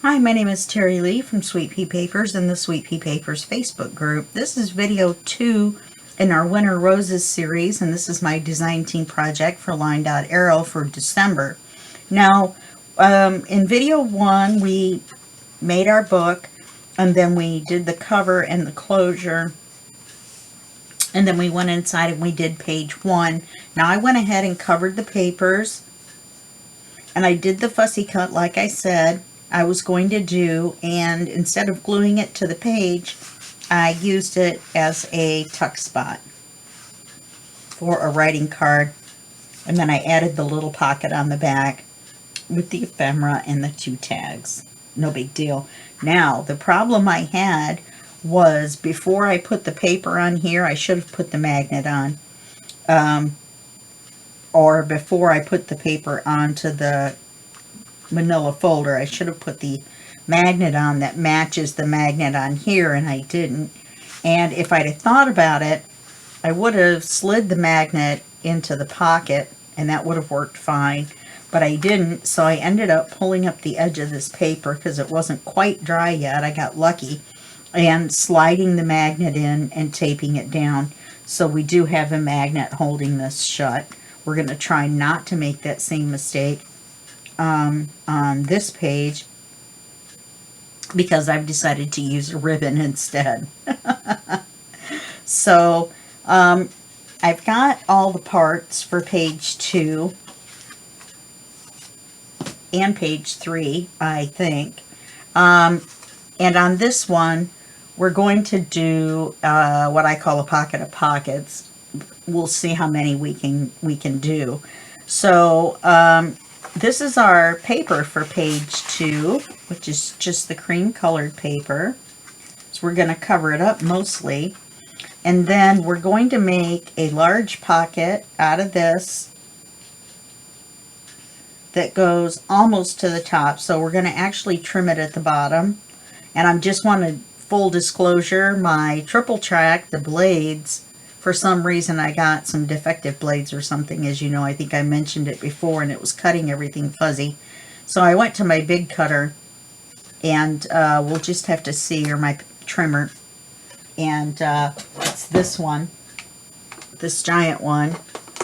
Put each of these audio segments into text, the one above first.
Hi, my name is Terry Lee from Sweet Pea Papers and the Sweet Pea Papers Facebook group. This is video 2 in our Winter Roses series, and this is my design team project for LineDotArrow for December. Now, in video 1, we made our book, and then we did the cover and the closure, and then we went inside and we did page 1. Now, I went ahead and covered the papers, and I did the fussy cut like I said I was going to do, and instead of gluing it to the page, I used it as a tuck spot for a writing card, and then I added the little pocket on the back with the ephemera and the 2 tags. No big deal. Now, the problem I had was before I put the paper on here, I should have put the magnet on. Or before I put the paper onto the manila folder, I should have put the magnet on that matches the magnet on here, and I didn't. And if I'd have thought about it, I would have slid the magnet into the pocket, and that would have worked fine. But I didn't, so I ended up pulling up the edge of this paper because it wasn't quite dry yet. I got lucky, and sliding the magnet in and taping it down. So we do have a magnet holding this shut. We're going to try not to make that same mistake on this page, because I've decided to use a ribbon instead. So I've got all the parts for page 2 and page 3, I think. And on this one, we're going to do what I call a pocket of pockets. We'll see how many we can do. So this is our paper for page 2, which is just the cream colored paper. So we're going to cover it up mostly. And then we're going to make a large pocket out of this that goes almost to the top. So we're going to actually trim it at the bottom. And I just wanted full disclosure, my triple track, the blades, for some reason I got some defective blades or something. As you know, I think I mentioned it before, and it was cutting everything fuzzy. So I went to my big cutter, and we'll just have to see, or my trimmer. And it's this one, this giant one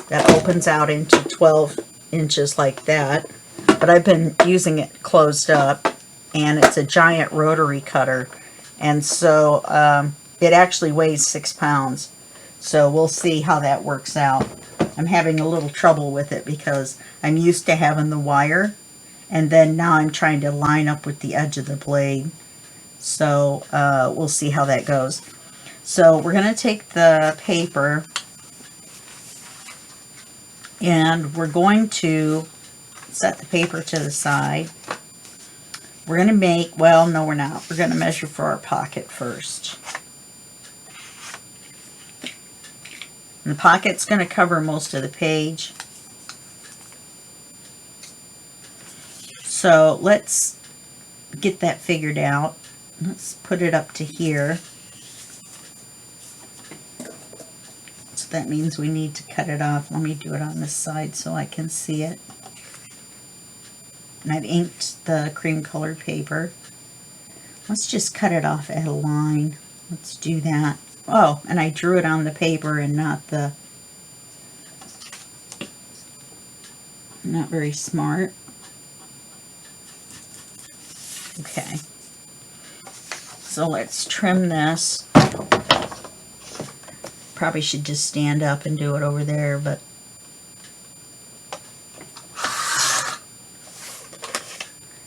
that opens out into 12 inches like that. But I've been using it closed up, and it's a giant rotary cutter. And so it actually weighs 6 pounds. So we'll see how that works out. I'm having a little trouble with it because I'm used to having the wire, and then now I'm trying to line up with the edge of the blade. So we'll see how that goes. So we're going to take the paper, and we're going to set the paper to the side. We're going to make, well, no, we're not. We're going to measure for our pocket first. And the pocket's going to cover most of the page. So let's get that figured out. Let's put it up to here. So that means we need to cut it off. Let me do it on this side so I can see it. And I've inked the cream colored paper. Let's just cut it off at a line. Let's do that. Oh, and I drew it on the paper and not the... Not very smart. Okay. So let's trim this. Probably should just stand up and do it over there, but...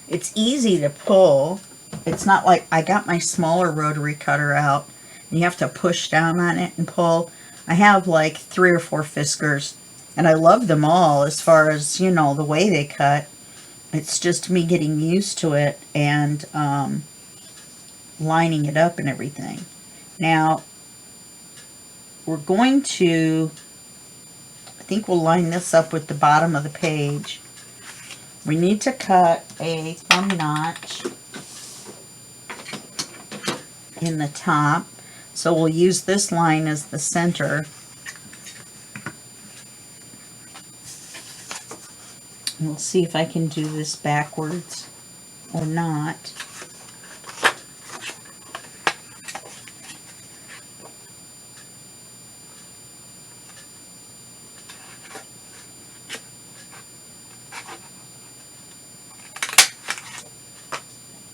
It's easy to pull. It's not like I got my smaller rotary cutter out, and you have to push down on it and pull. I have like 3 or 4 Fiskars, and I love them all as far as, you know, the way they cut. It's just me getting used to it and lining it up and everything. Now, we're going to, I think we'll line this up with the bottom of the page. We need to cut a thumb notch in the top. So we'll use this line as the center. We'll see if I can do this backwards or not.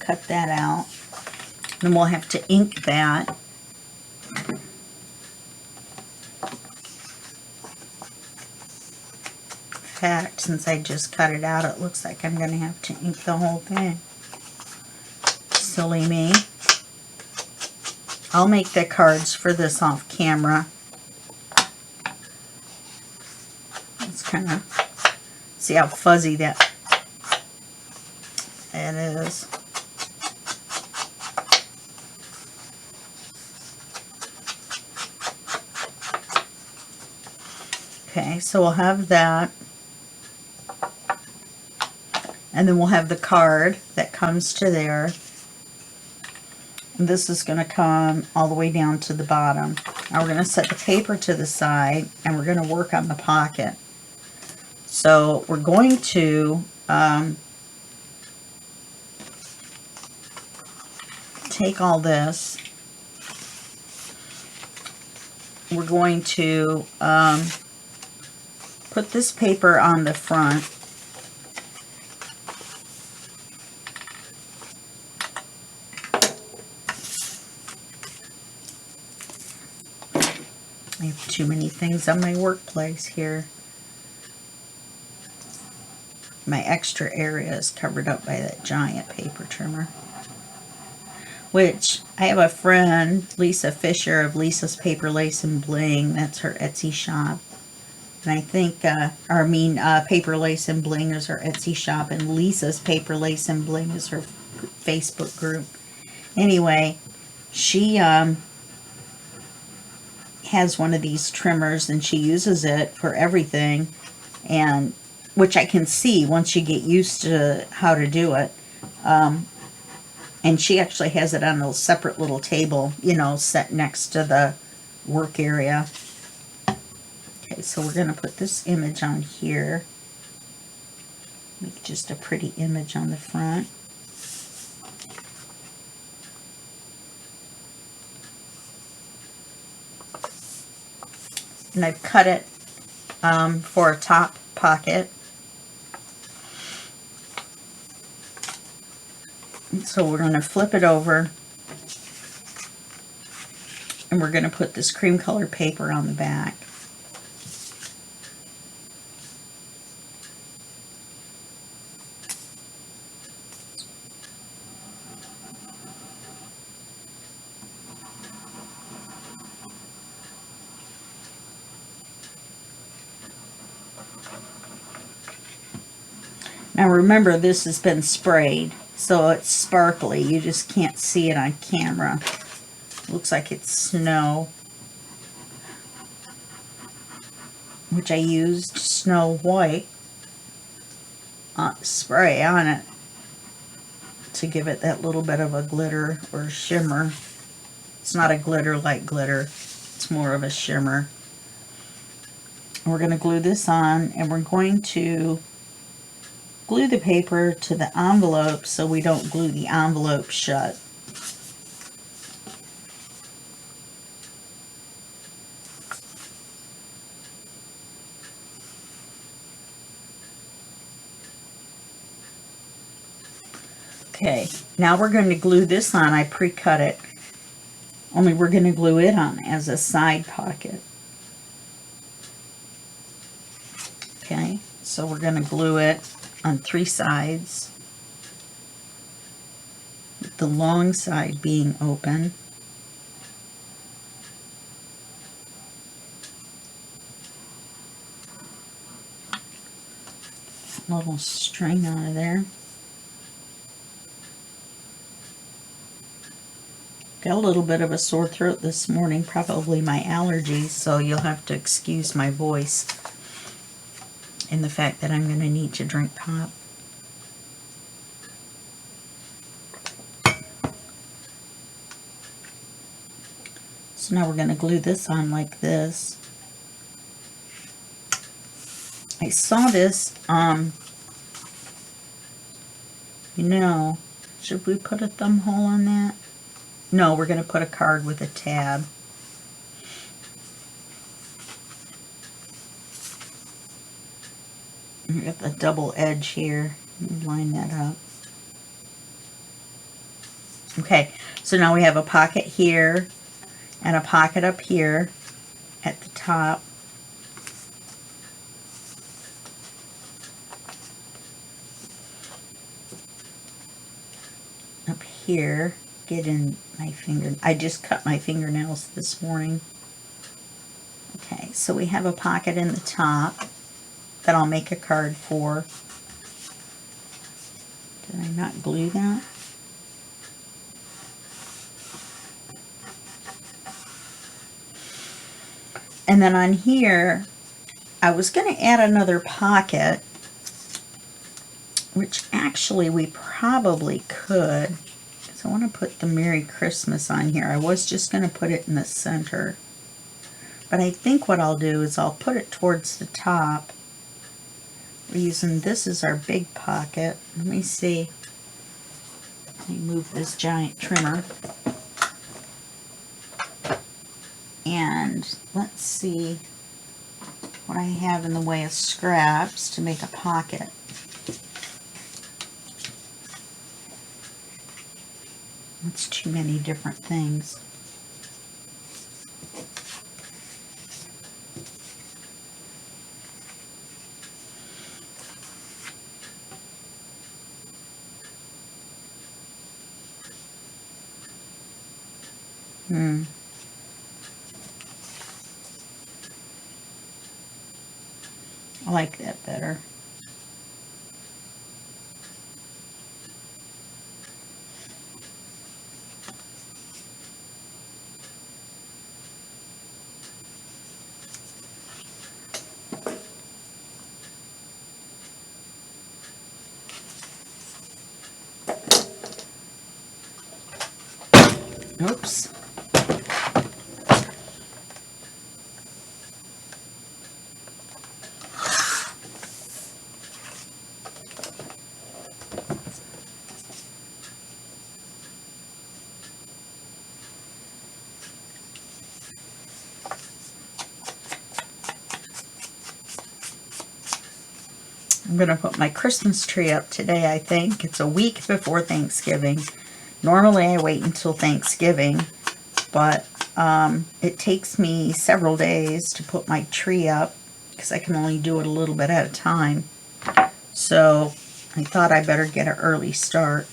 cut that out. Then we'll have to ink that. In fact, since I just cut it out, it looks like I'm going to have to ink the whole thing. Silly me. I'll make the cards for this off camera. Let's kind of see how fuzzy that is. Okay, so we'll have that. And then we'll have the card that comes to there. And this is going to come all the way down to the bottom. Now we're going to set the paper to the side and we're going to work on the pocket. So we're going to take all this. We're going to put this paper on the front. I have too many things on my workplace here. My extra area is covered up by that giant paper trimmer. Which, I have a friend, Lisa Fisher of Lisa's Paper Lace and Bling. That's her Etsy shop. And I think, Paper Lace and Bling is her Etsy shop. And Lisa's Paper Lace and Bling is her Facebook group. Anyway, she has one of these trimmers and she uses it for everything, and which I can see once you get used to how to do it. And she actually has it on a separate little table, you know, set next to the work area. Okay, so we're going to put this image on here. Make just a pretty image on the front. And I've cut it for a top pocket. And so we're going to flip it over and we're going to put this cream color paper on the back. Now remember, this has been sprayed, so it's sparkly. You just can't see it on camera. Looks like it's snow, which I used Snow White spray on it to give it that little bit of a glitter or shimmer. It's not a glitter like glitter. It's more of a shimmer. We're going to glue this on, and we're going to glue the paper to the envelope so we don't glue the envelope shut. Okay, now we're going to glue this on. I pre-cut it, only we're going to glue it on as a side pocket. Okay, so we're going to glue it on 3 sides, with the long side being open. A little string out of there. Got a little bit of a sore throat this morning, probably my allergies, so you'll have to excuse my voice and the fact that I'm going to need to drink pop. So now we're going to glue this on like this. I saw this, you know, should we put a thumb hole on that? No, we're going to put a card with a tab. We got the double edge here. Line that up. Okay, so now we have a pocket here and a pocket up here at the top. Up here, get in my finger. I just cut my fingernails this morning. Okay, so we have a pocket in the top that I'll make a card for. Did I not glue that? And then on here, I was going to add another pocket, which actually we probably could. So I want to put the Merry Christmas on here. I was just going to put it in the center. But I think what I'll do is I'll put it towards the top. We're using this as our big pocket. Let me see. Let me move this giant trimmer. And let's see what I have in the way of scraps to make a pocket. That's too many different things. I like that better. Oops. I'm going to put my Christmas tree up today, I think. It's a week before Thanksgiving. Normally I wait until Thanksgiving, but it takes me several days to put my tree up because I can only do it a little bit at a time. So I thought I better get an early start.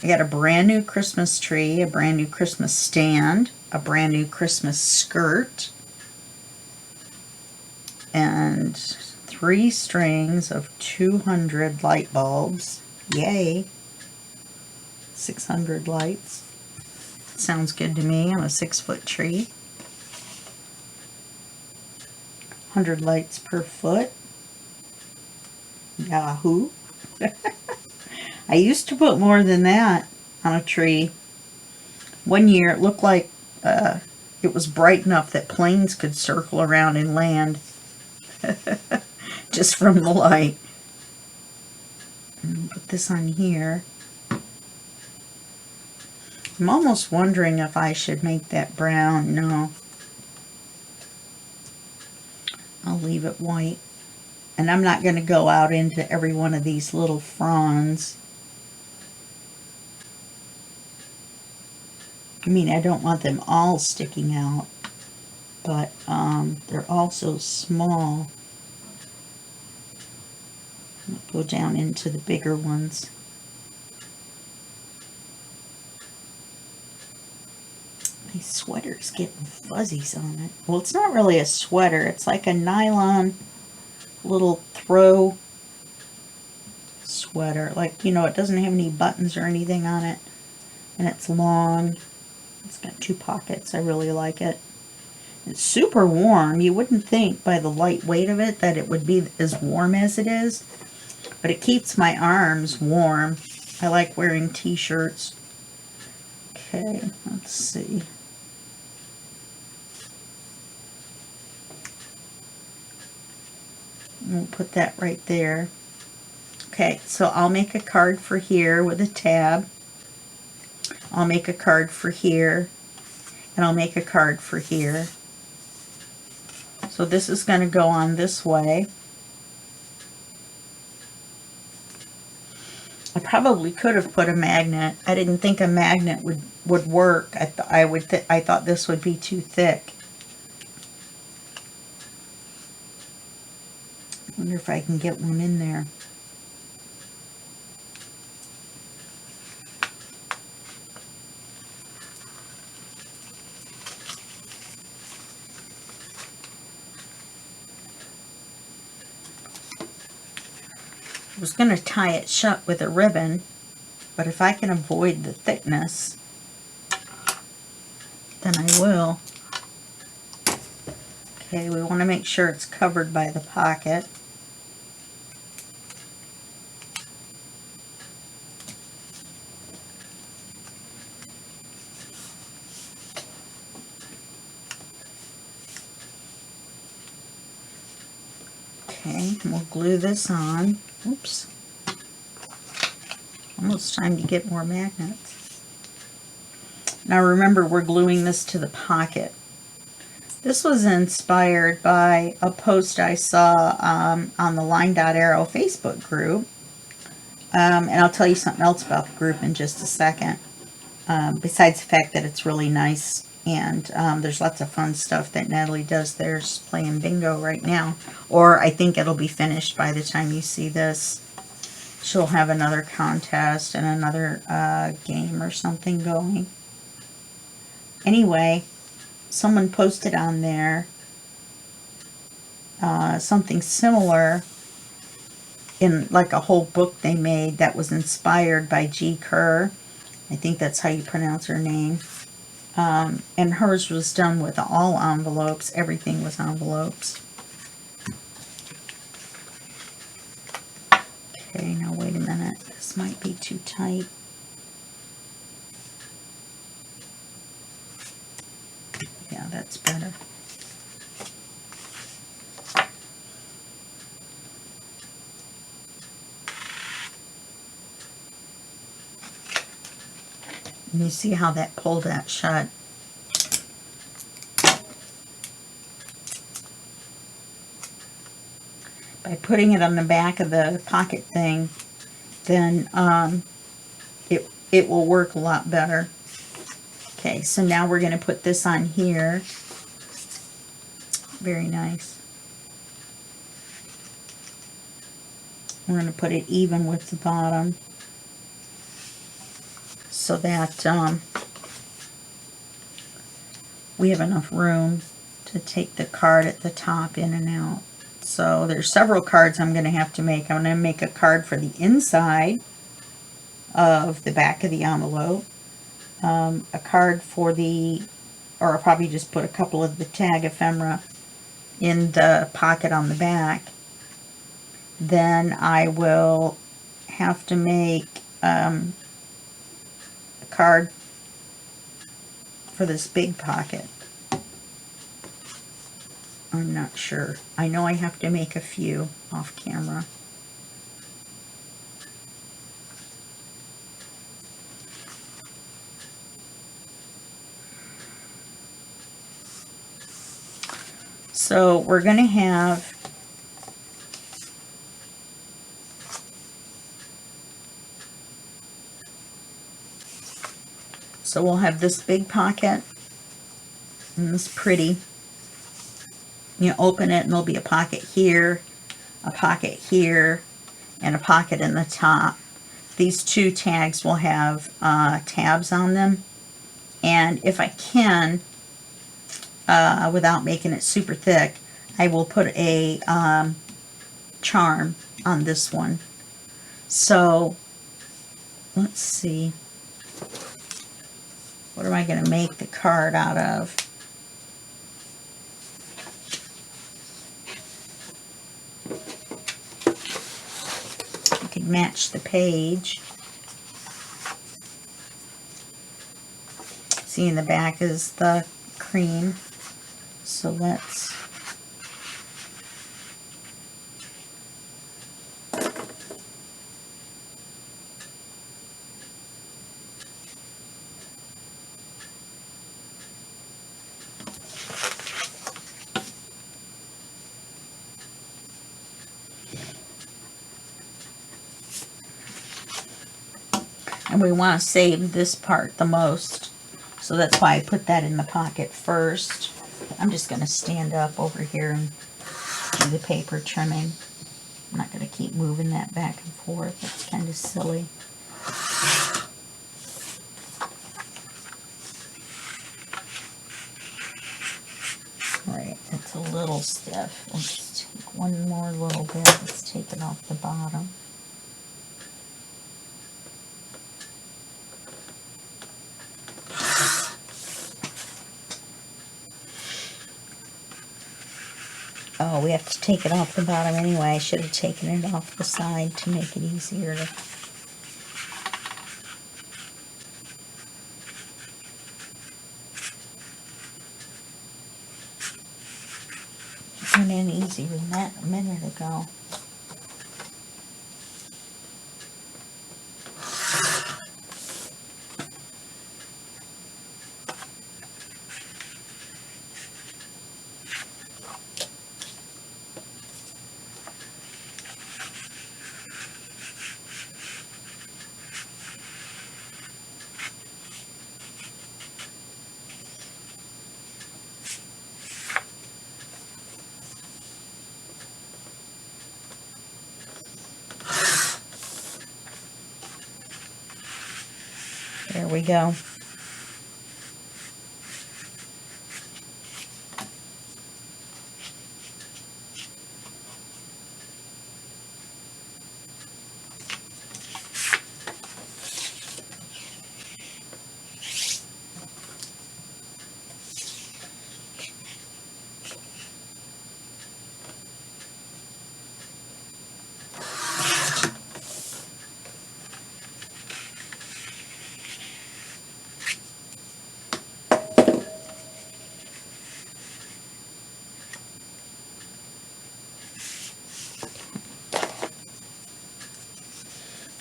I got a brand new Christmas tree, a brand new Christmas stand, a brand new Christmas skirt, and 3 strings of 200 light bulbs. Yay! 600 lights. Sounds good to me. I'm a 6-foot tree. 100 lights per foot. Yahoo! I used to put more than that on a tree. One year it looked like it was bright enough that planes could circle around and land just from the light. Put this on here. I'm almost wondering if I should make that brown. No. I'll leave it white. And I'm not going to go out into every one of these little fronds. I mean, I don't want them all sticking out, but they're all so small. I'll go down into the bigger ones. My sweater's getting fuzzies on it. Well, it's not really a sweater. It's like a nylon little throw sweater. Like, you know, it doesn't have any buttons or anything on it. And it's long. It's got 2 pockets. I really like it. It's super warm. You wouldn't think by the light weight of it that it would be as warm as it is. But it keeps my arms warm. I like wearing t-shirts. Okay, let's see. We'll put that right there. Okay, so I'll make a card for here with a tab. I'll make a card for here. And I'll make a card for here. So this is going to go on this way. I probably could have put a magnet. I didn't think a magnet would work. I thought this would be too thick. I wonder if I can get one in there. I was going to tie it shut with a ribbon, but if I can avoid the thickness, then I will. Okay, we want to make sure it's covered by the pocket. Okay, and we'll glue this on. Oops. Almost time to get more magnets. Now remember, we're gluing this to the pocket. This was inspired by a post I saw on the LineDotArrow Facebook group. And I'll tell you something else about the group in just a second. Besides the fact that it's really nice, and there's lots of fun stuff that Natalie does. There's playing bingo right now. Or I think it'll be finished by the time you see this. She'll have another contest and another game or something going. Anyway, someone posted on there something similar in like a whole book they made that was inspired by G. Kerr. I think that's how you pronounce her name. And hers was done with all envelopes. Everything was envelopes. Okay, now wait a minute. This might be too tight. Yeah, that's better. And you see how that pulled that shut. By putting it on the back of the pocket thing, then it will work a lot better. Okay, so now we're going to put this on here. Very nice. We're going to put it even with the bottom so that we have enough room to take the card at the top in and out. So there's several cards I'm going to have to make. I'm going to make a card for the inside of the back of the envelope. A card for the, or I'll probably just put a couple of the tag ephemera in the pocket on the back. Then I will have to make a card for this big pocket. I'm not sure. I know I have to make a few off camera. So we're going to have we'll have this big pocket and this pretty. You open it and there'll be a pocket here, and a pocket in the top. These two tags will have tabs on them. And if I can, without making it super thick, I will put a charm on this one. So, let's see. What am I going to make the card out of? I could match the page. See, in the back is the cream. So let's And we want to save this part the most. So that's why I put that in the pocket first. I'm just going to stand up over here and do the paper trimming. I'm not going to keep moving that back and forth. That's kind of silly. Alright, it's a little stiff. Let's take one more little bit. Let's take it off the bottom. Oh, we have to take it off the bottom anyway. I should have taken it off the side to make it easier to... Went in easier than that a minute ago. There we go.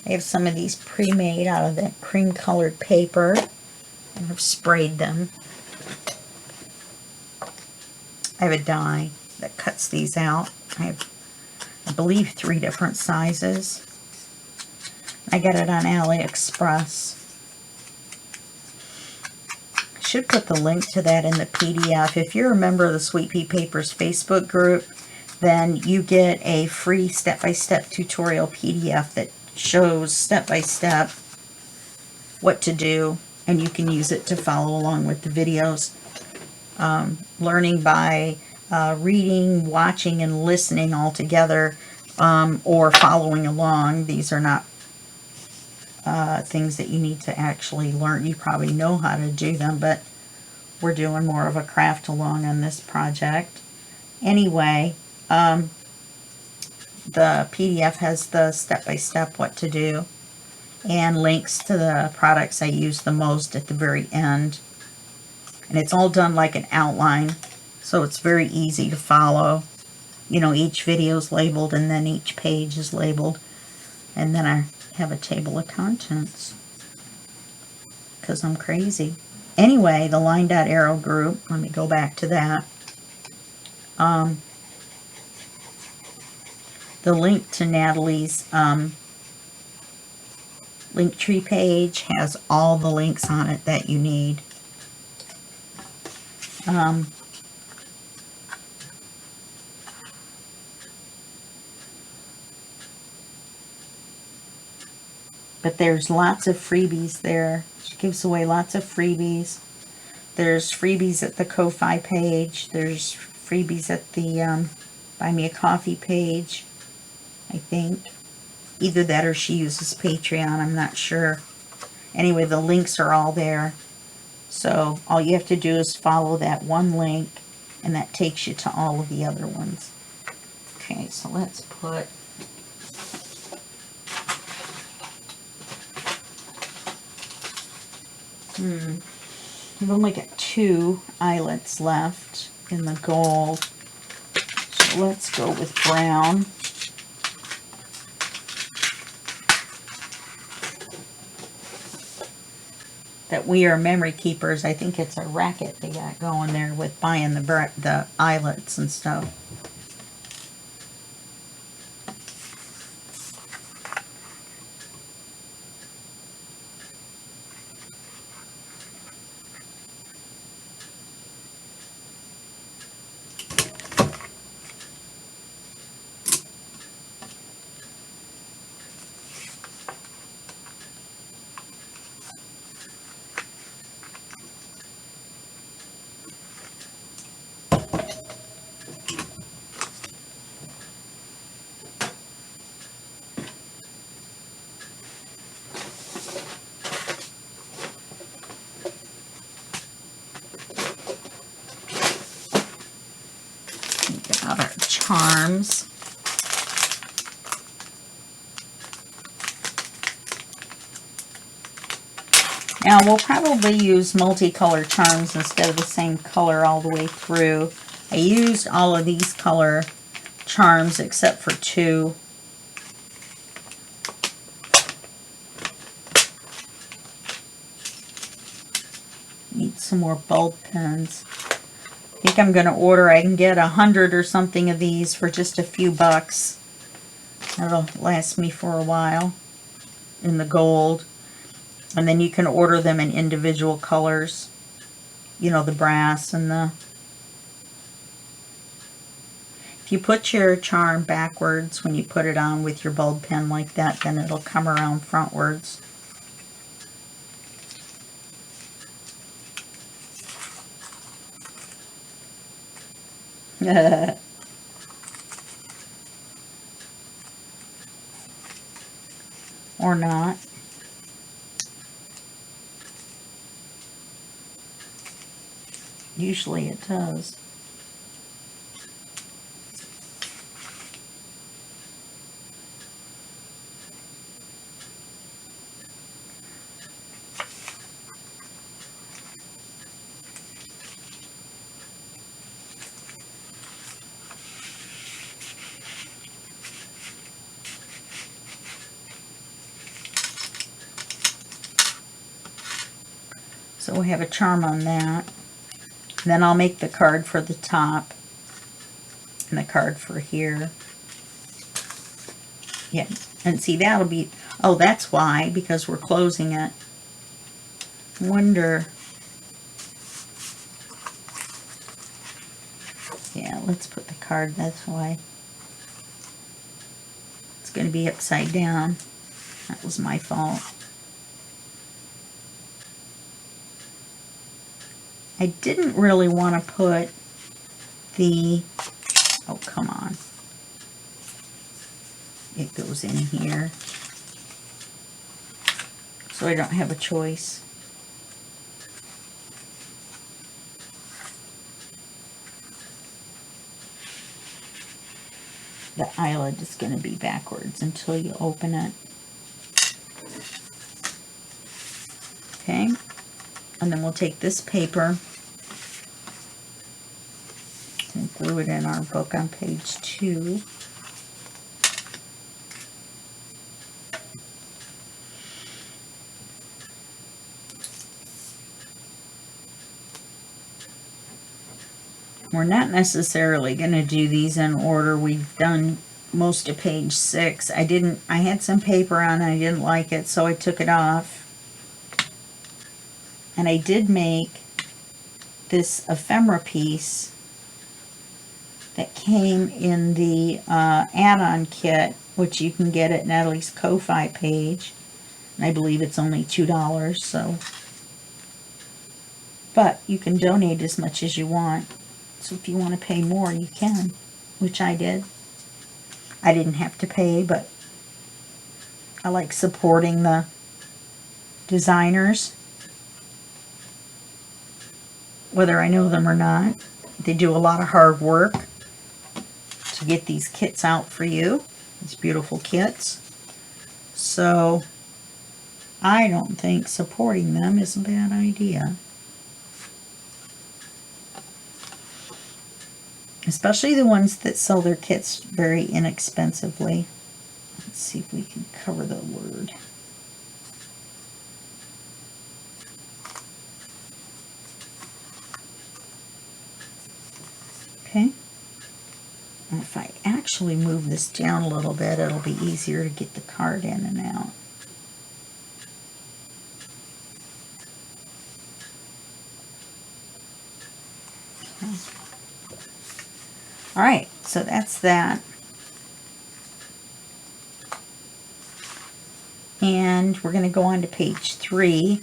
I have some of these pre-made out of that cream colored paper, and I've sprayed them. I have a die that cuts these out. I have, I believe, 3 different sizes. I got it on AliExpress. I should put the link to that in the PDF. If you're a member of the Sweet Pea Papers Facebook group, then you get a free step-by-step tutorial PDF that shows step-by-step what to do, and you can use it to follow along with the videos. Learning by reading, watching, and listening all together, or following along. These are not things that you need to actually learn. You probably know how to do them, but we're doing more of a craft along on this project. Anyway, the PDF has the step-by-step what to do, and links to the products I use the most at the very end. And it's all done like an outline, so it's very easy to follow. You know, each video is labeled, and then each page is labeled. And then I have a table of contents, because I'm crazy. Anyway, the LineDotArrow group, let me go back to that. The link to Natalie's Linktree page has all the links on it that you need. But there's lots of freebies there. She gives away lots of freebies. There's freebies at the Ko-Fi page. There's freebies at the Buy Me a Coffee page, I think. Either that or she uses Patreon, I'm not sure. Anyway, the links are all there. So all you have to do is follow that one link, and that takes you to all of the other ones. Okay, so let's put... I've only got 2 eyelets left in the gold. So let's go with brown. That We Are Memory Keepers, I think it's a racket they got going there with buying the eyelets and stuff. out our charms. Now we'll probably use multicolor charms instead of the same color all the way through. I used all of these color charms except for 2. Need some more bulb pens. I think I'm going to order, I can get 100 or something of these for just a few bucks. That'll last me for a while in the gold. And then you can order them in individual colors. You know, the brass and the... If you put your charm backwards when you put it on with your bulb pen like that, then it'll come around frontwards. Or not. Usually it does. So we have a charm on that. Then I'll make the card for the top and the card for here. Yeah, and see that'll be, oh, that's why, because we're closing it. Wonder, yeah, let's put the card this way. It's going to be upside down. That was my fault. I didn't really want to put the, oh, come on. It goes in here. So I don't have a choice. The eyelid is going to be backwards until you open it. Okay. And then we'll take this paper and glue it in our book on page 2. We're not necessarily going to do these in order. We've done most of page 6. I had some paper on, I didn't like it, so I took it off. And I did make this ephemera piece that came in the add-on kit, which you can get at Natalie's Ko-Fi page. And I believe it's only $2, so. But you can donate as much as you want. So if you want to pay more, you can, which I did. I didn't have to pay, but I like supporting the designers, whether I know them or not. They do a lot of hard work to get these kits out for you, these beautiful kits. So I don't think supporting them is a bad idea. Especially the ones that sell their kits very inexpensively. Let's see if we can cover the word. Okay. And if I actually move this down a little bit, it'll be easier to get the card in and out. Okay. All right, so that's that. And we're going to go on to page 3.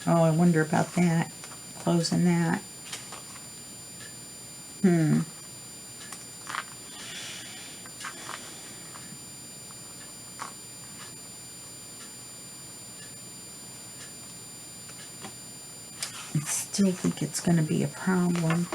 Oh, I wonder about that. Closing that. I still think it's going to be a problem.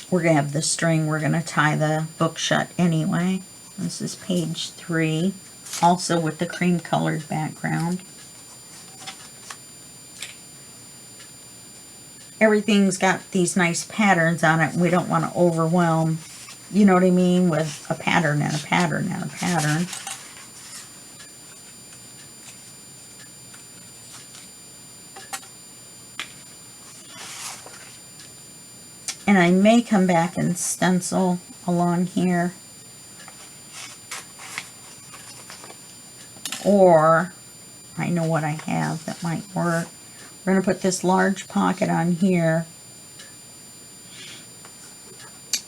we're going to have the string. We're going to tie the book shut anyway. This is page 3, also with the cream colored background. Everything's got these nice patterns on it. We don't want to overwhelm, you know what I mean, with a pattern and a pattern and a pattern. And I may come back and stencil along here. Or, I know what I have that might work. We're going to put this large pocket on here.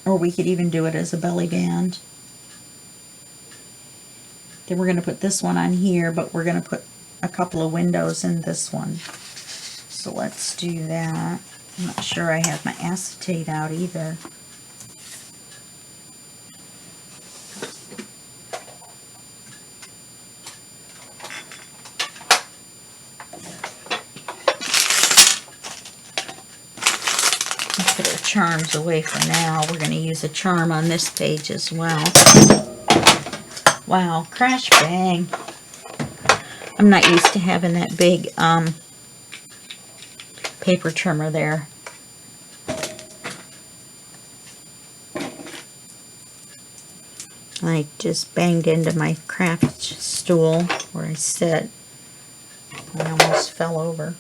Or we could even do it as a belly band. Then we're going to put this one on here, but we're going to put a couple of windows in this one. So let's do that. I'm not sure I have my acetate out either. Put our charms away for now. We're going to use a charm on this page as well. Wow, crash bang. I'm not used to having that big paper trimmer there. I just banged into my craft stool where I sit. I almost fell over.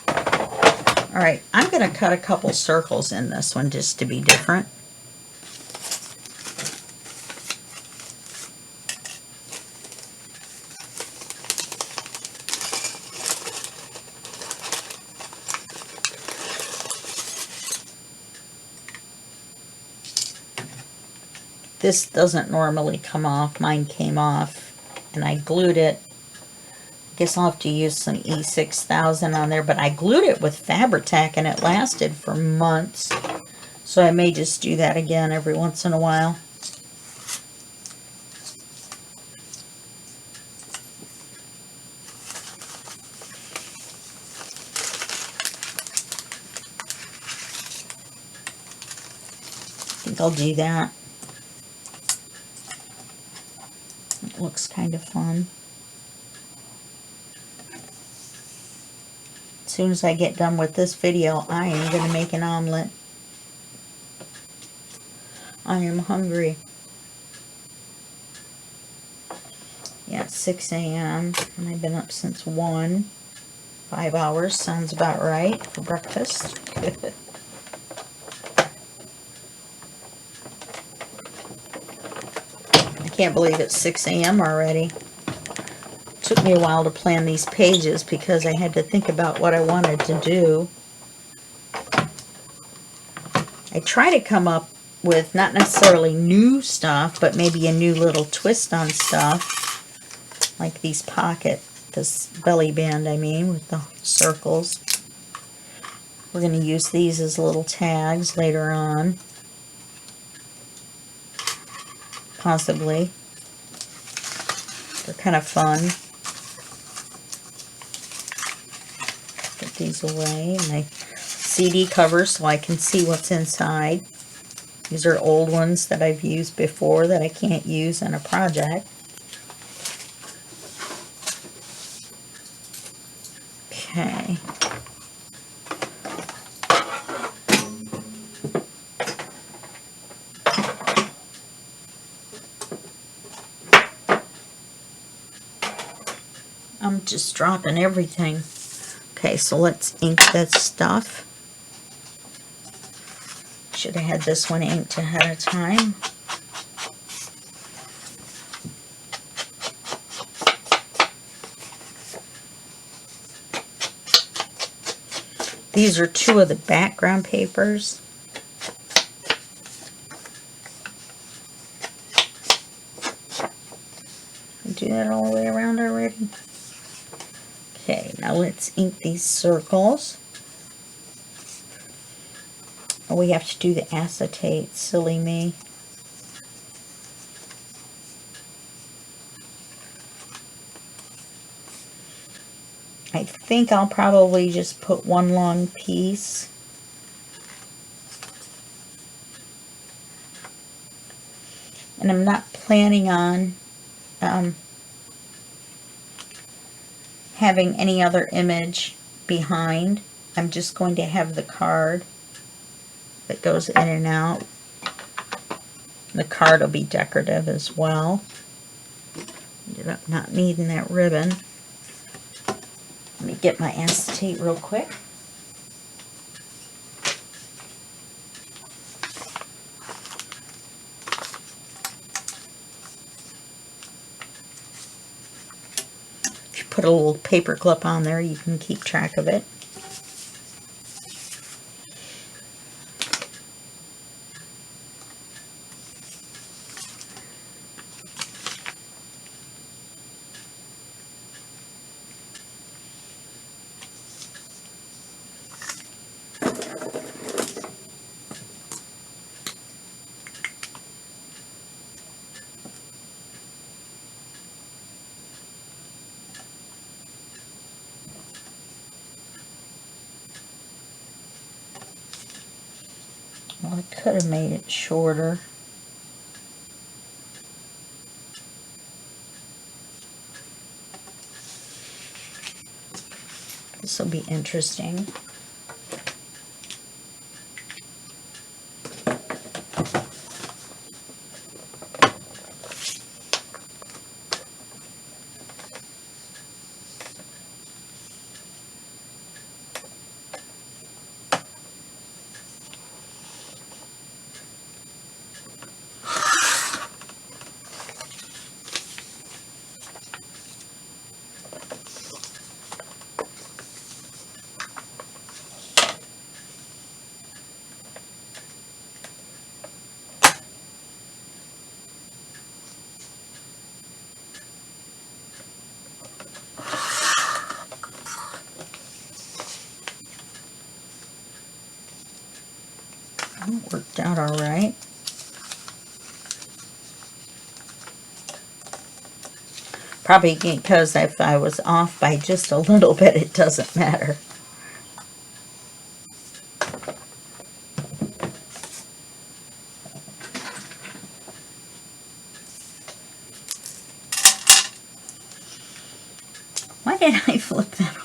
Alright, I'm going to cut a couple circles in this one just to be different. This doesn't normally come off. Mine came off and I glued it. I guess I'll have to use some E6000 on there, but I glued it with Fabri-Tac and it lasted for months. So I may just do that again every once in a while. I think I'll do that. It looks kind of fun. As soon as I get done with this video, I am going to make an omelet. I am hungry. Yeah, it's 6 a.m. and I've been up since 1. 5 hours sounds about right for breakfast. I can't believe it's 6 a.m. already. Took me a while to plan these pages because I had to think about what I wanted to do. I try to come up with not necessarily new stuff, but maybe a new little twist on stuff. Like these this belly band, I mean, with the circles. We're going to use these as little tags later on. Possibly. They're kind of fun. Put these away. And my CD covers so I can see what's inside. These are old ones that I've used before that I can't use in a project. Okay. I'm just dropping everything. Okay, so let's ink that stuff. Should have had this one inked ahead of time. These are 2 of the background papers. Do that all the way around already. Okay, now let's ink these circles. Oh, we have to do the acetate. Silly me. I think I'll probably just put one long piece. And I'm not planning on having any other image behind. I'm just going to have the card that goes in and out. The card will be decorative as well. Ended up not needing that ribbon. Let me get my acetate real quick. If you put a little paper clip on there, you can keep track of it. Well, I could have made it shorter. This will be interesting. It worked out all right. Probably because if I was off by just a little bit, it doesn't matter. Why did I flip that over?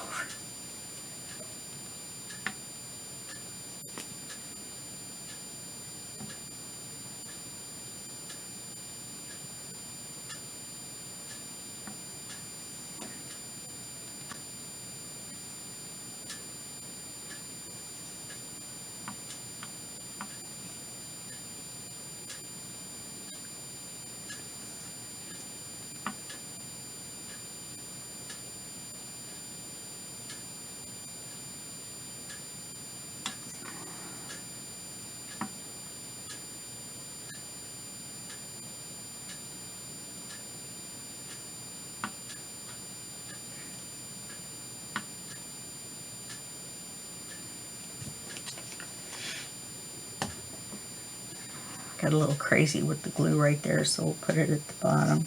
Got a little crazy with the glue right there, so we'll put it at the bottom.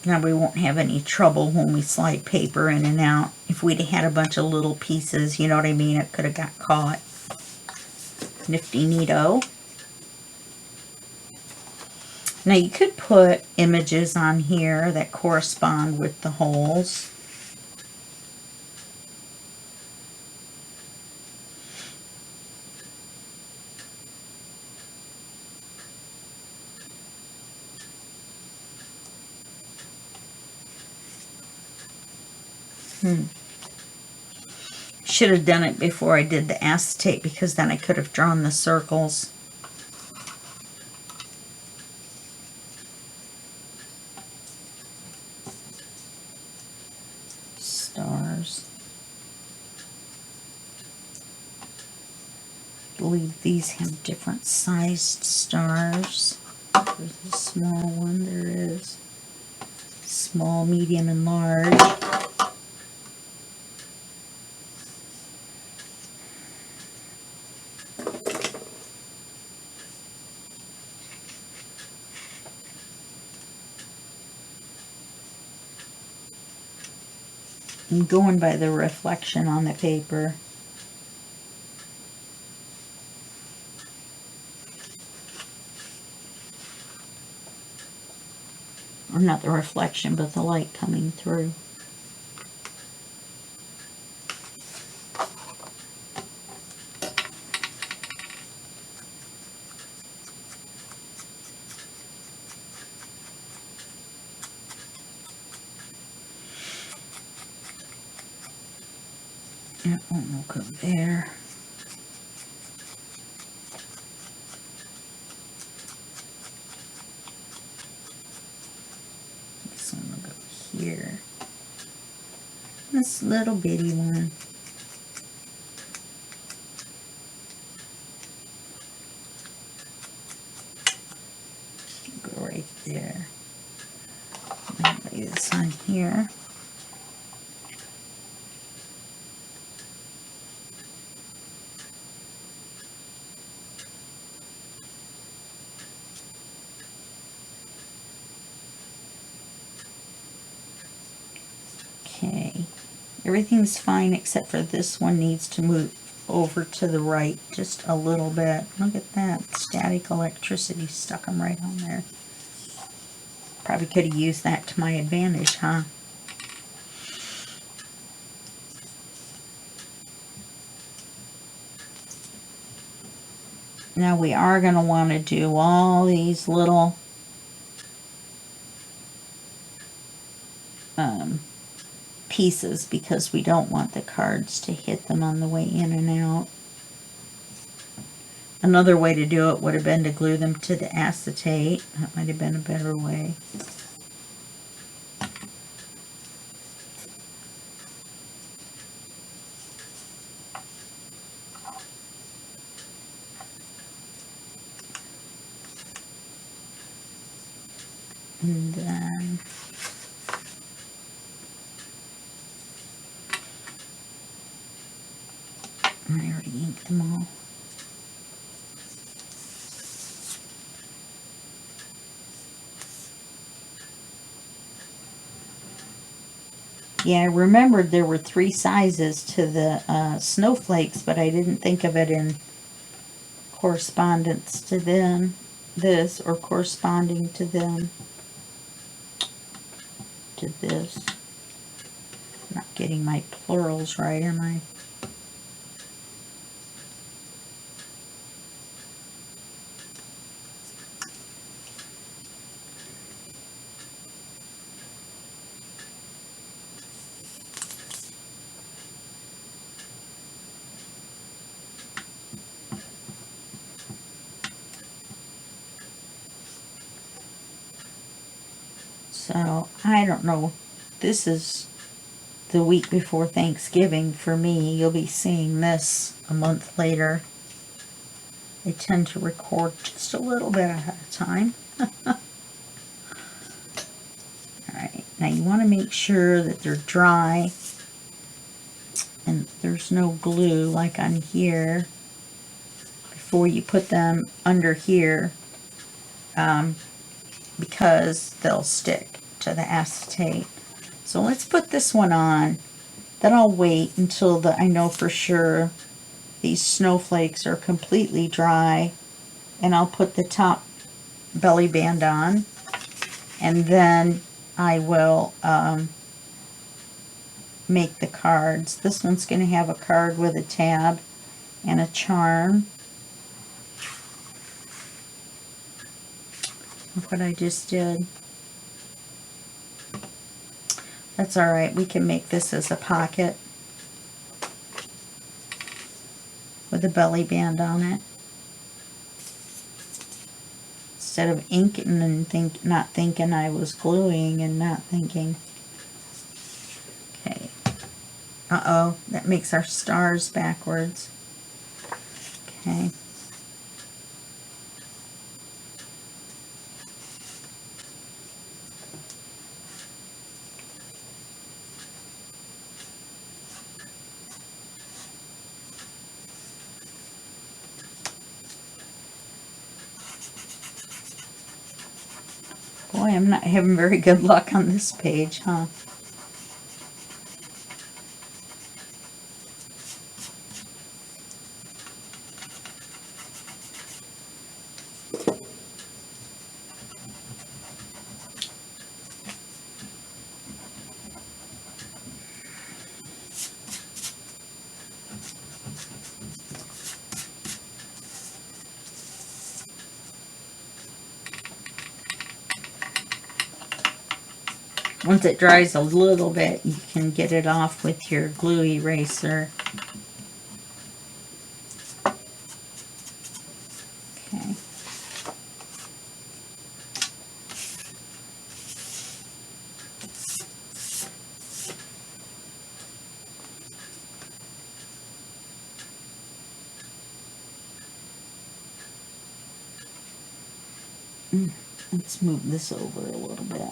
Now we won't have any trouble when we slide paper in and out. If we'd had a bunch of little pieces, you know what I mean, it could have got caught. Nifty neato. Now you could put images on here that correspond with the holes. Should have done it before I did the acetate, because then I could have drawn the circles. Stars. I believe these have different sized stars. There's a small one, there is. Small, medium, and large. I'm going by the reflection on the paper. Or not the reflection, but the light coming through. That won't look up there. This one will go here. This little bitty one. Go right there. Lay this on here. Okay, everything's fine except for this one needs to move over to the right just a little bit. Look at that, static electricity stuck them right on there. Probably could have used that to my advantage, huh? Now we are going to want to do all these little pieces because we don't want the cards to hit them on the way in and out. Another way to do it would have been to glue them to the acetate. That might have been a better way. And then I already inked them all. Yeah, I remembered there were 3 sizes to the snowflakes, but I didn't think of it in correspondence to them, this, or corresponding to them, to this. Not getting my plurals right, am I? So, I don't know. This is the week before Thanksgiving for me. You'll be seeing this a month later. I tend to record just a little bit ahead of time. Alright, now you want to make sure that they're dry and there's no glue like on here before you put them under here, because they'll stick to the acetate. So let's put this one on. Then I'll wait until I know for sure these snowflakes are completely dry, and I'll put the top belly band on, and then I will make the cards. This one's going to have a card with a tab and a charm. Look what I just did. That's alright, we can make this as a pocket with a belly band on it. Instead of inking and not thinking I was gluing and not thinking. Okay. Uh-oh, that makes our stars backwards. Okay. Boy, I'm not having very good luck on this page, huh? Once it dries a little bit, you can get it off with your glue eraser. Okay. Let's move this over a little bit.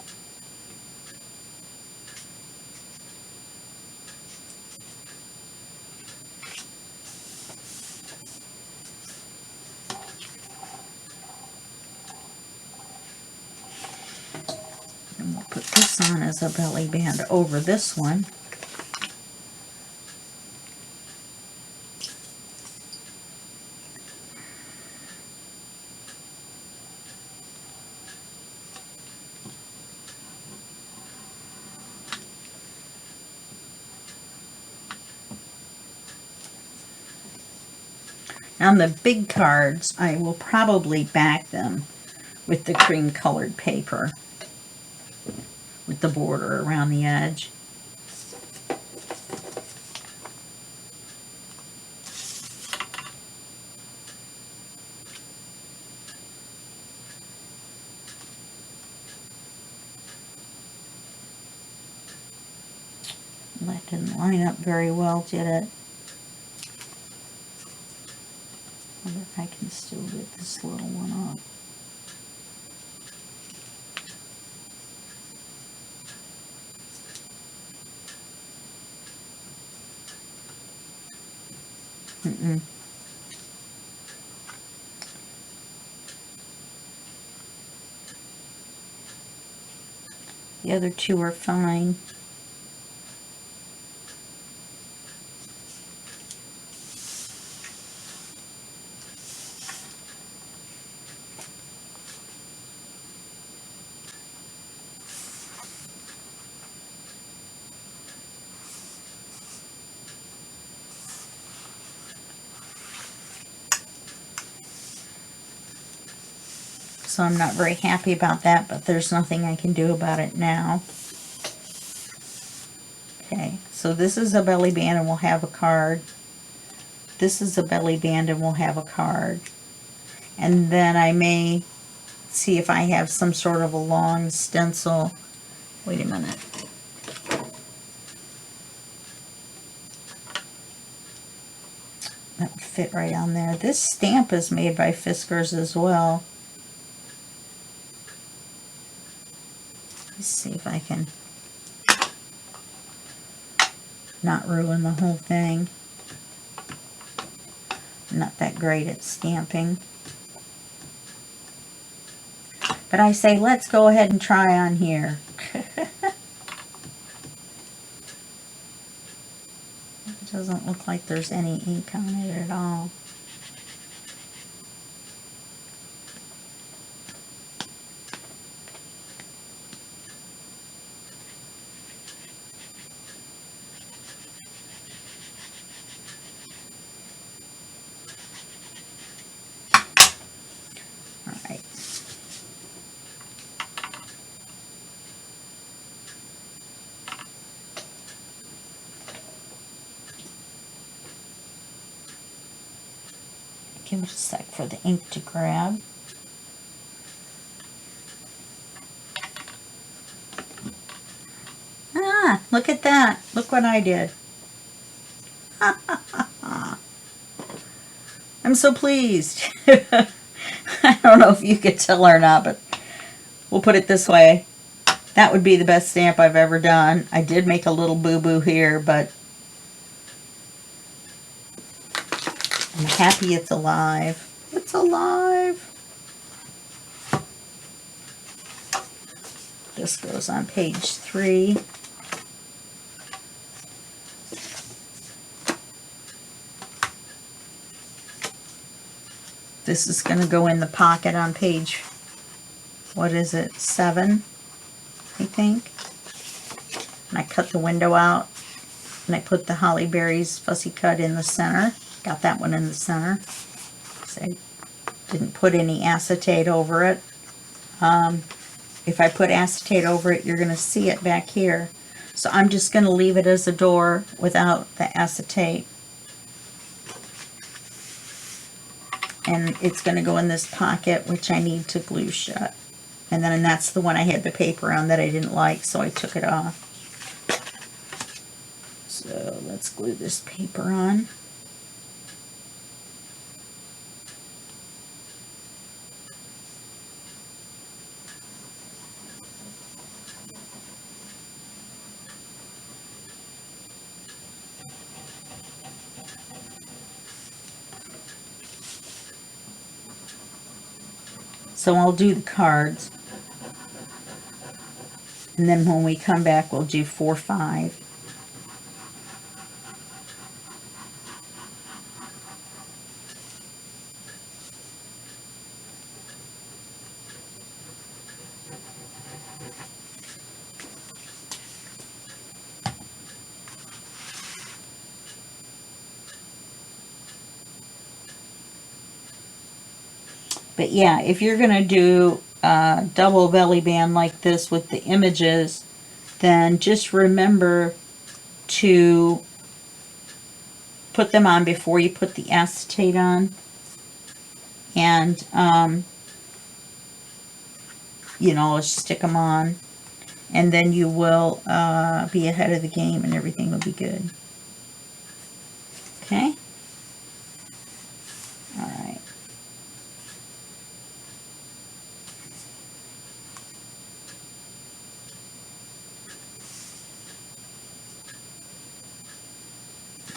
And we'll put this on as a belly band over this one. On the big cards, I will probably back them with the cream colored paper with the border around the edge. That didn't line up very well, did it? I wonder if I can still get this little one off. The other two are fine. So I'm not very happy about that, but there's nothing I can do about it now. Okay, so this is a belly band and we'll have a card. This is a belly band and we'll have a card. And then I may see if I have some sort of a long stencil. Wait a minute. That would fit right on there. This stamp is made by Fiskars as well. Let's see if I can not ruin the whole thing. I'm not that great at stamping. But I say, let's go ahead and try on here. It doesn't look like there's any ink on it at all. Give it a sec for the ink to grab. Ah, look at that. Look what I did. I'm so pleased. I don't know if you could tell or not, but we'll put it this way. That would be the best stamp I've ever done. I did make a little boo-boo here, but I'm happy it's alive. It's alive. This goes on page 3. This is going to go in the pocket on page, what is it, 7, I think. And I cut the window out, and I put the Holly Berries Fussy Cut in the center. Got that one in the center. So I didn't put any acetate over it. if I put acetate over it, you're going to see it back here. So I'm just going to leave it as a door without the acetate. And it's going to go in this pocket, which I need to glue shut. And that's the one I had the paper on that I didn't like, so I took it off. So let's glue this paper on. So I'll do the cards. And then when we come back, we'll do 4, 5. But yeah, if you're going to do a double belly band like this with the images, then just remember to put them on before you put the acetate on. And, you know, stick them on. And then you will be ahead of the game and everything will be good. Okay? All right.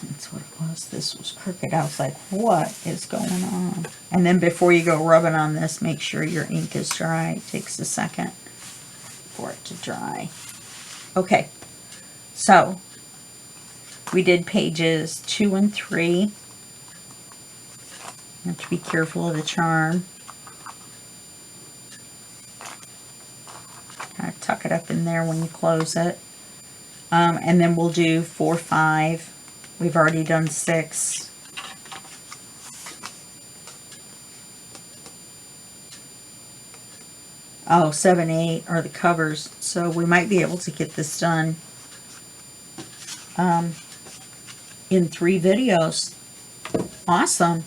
That's what it was. This was crooked. I was like, what is going on? And then before you go rubbing on this, make sure your ink is dry. It takes a second for it to dry. Okay, so we did pages 2 and 3. You have to be careful of the charm. Kind of tuck it up in there when you close it. And then we'll do 4, 5. We've already done 6. Oh, 7, 8 are the covers. So we might be able to get this done in 3 videos. Awesome.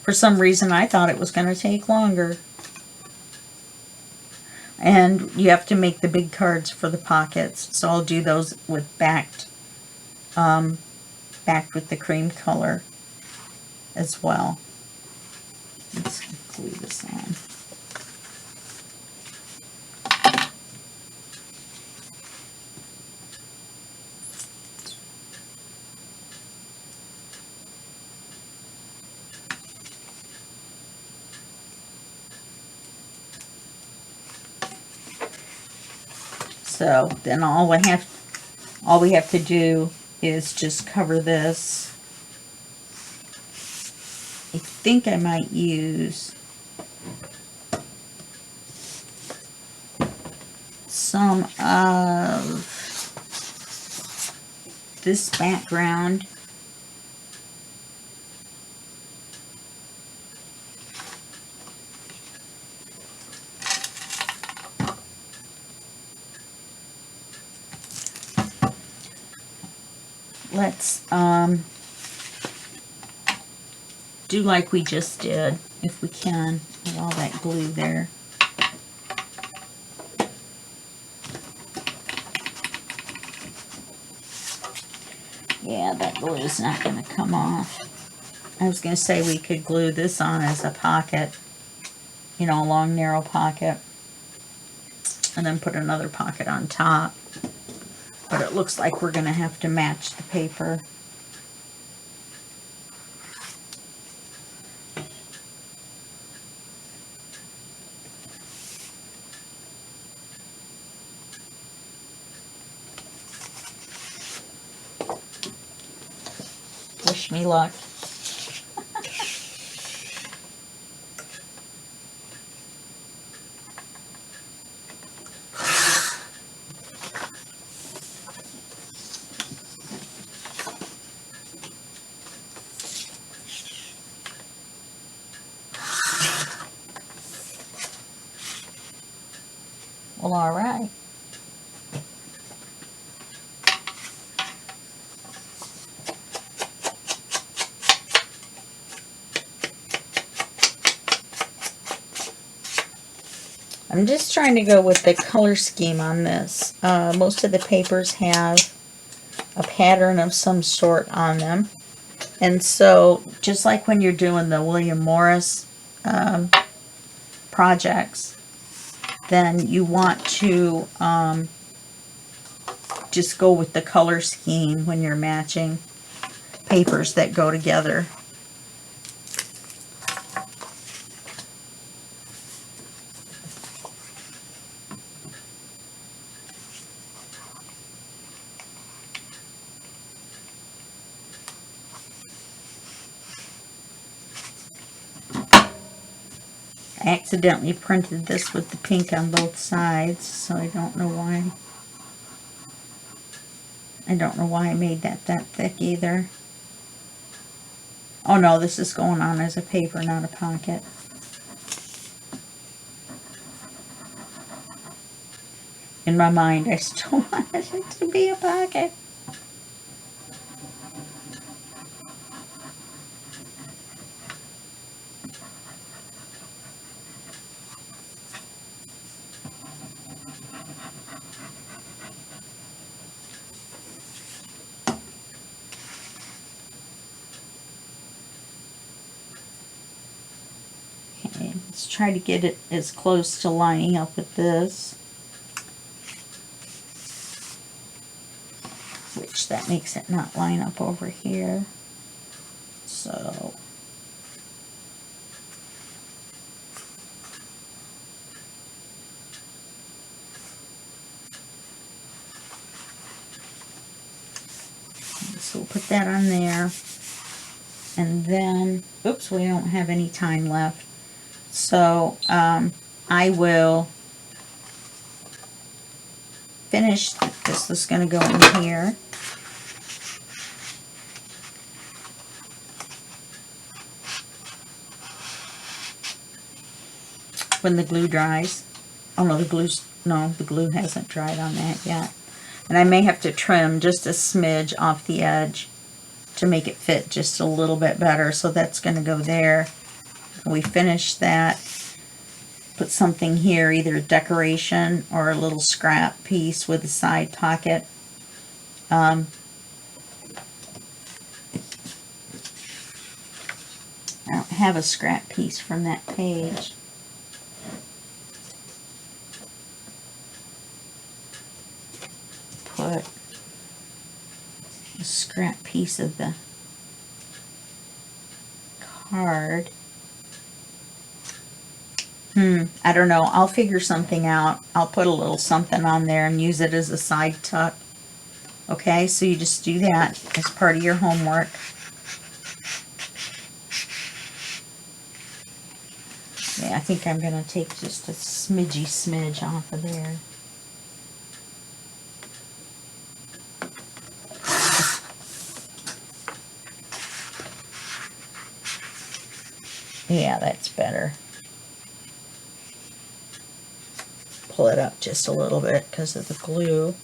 For some reason, I thought it was going to take longer. And you have to make the big cards for the pockets. So I'll do those with backed with the cream color as well. Let's glue this on. So then all we have to do is just cover this. I think I might use some of this background. Let's do like we just did, if we can, with all that glue there. Yeah, that glue is not going to come off. I was going to say we could glue this on as a pocket, you know, a long narrow pocket, and then put another pocket on top. But it looks like we're going to have to match the paper. Wish me luck. Well, all right. I'm just trying to go with the color scheme on this. Most of the papers have a pattern of some sort on them. And so, just like when you're doing the William Morris projects, then you want to just go with the color scheme when you're matching papers that go together. I accidentally printed this with the pink on both sides, so I don't know why. I don't know why I made that thick either. Oh no, this is going on as a paper, not a pocket. In my mind, I still wanted it to be a pocket. Okay, let's try to get it as close to lining up with this. Which that makes it not line up over here. So we'll put that on there. And then, oops, we don't have any time left. So I will finish this. This is going to go in here. When the glue dries. Oh no, the glue hasn't dried on that yet. And I may have to trim just a smidge off the edge to make it fit just a little bit better. So that's going to go there. We finish that. Put something here, either decoration or a little scrap piece with a side pocket. I don't have a scrap piece from that page. Put a scrap piece of the card. I don't know. I'll figure something out. I'll put a little something on there and use it as a side tuck. Okay, so you just do that as part of your homework. Yeah, I think I'm going to take just a smidge off of there. Yeah, that's better. Pull it up just a little bit because of the glue.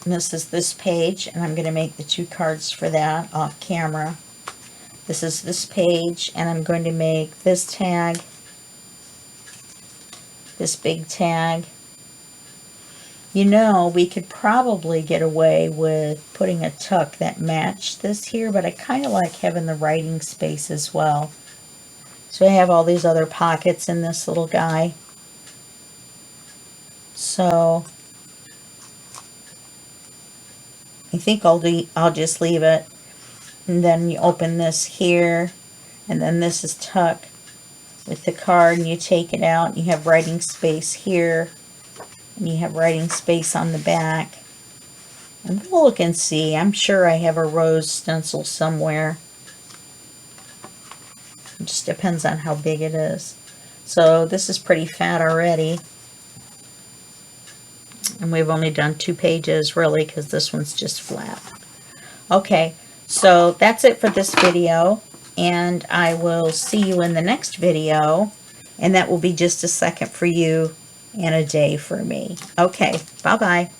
And this is this page, and I'm going to make the two cards for that off camera. This is this page, and I'm going to make this tag, this big tag. You know, we could probably get away with putting a tuck that matched this here, but I kind of like having the writing space as well. So I have all these other pockets in this little guy. So I think I'll just leave it. And then you open this here, and then this is tuck with the card, and you take it out, and you have writing space here, and you have writing space on the back. I'm going to look and see. I'm sure I have a rose stencil somewhere. It just depends on how big it is. So this is pretty fat already. And we've only done 2 pages really because this one's just flat. Okay, so that's it for this video. And I will see you in the next video. And that will be just a second for you and a day for me. Okay, bye-bye.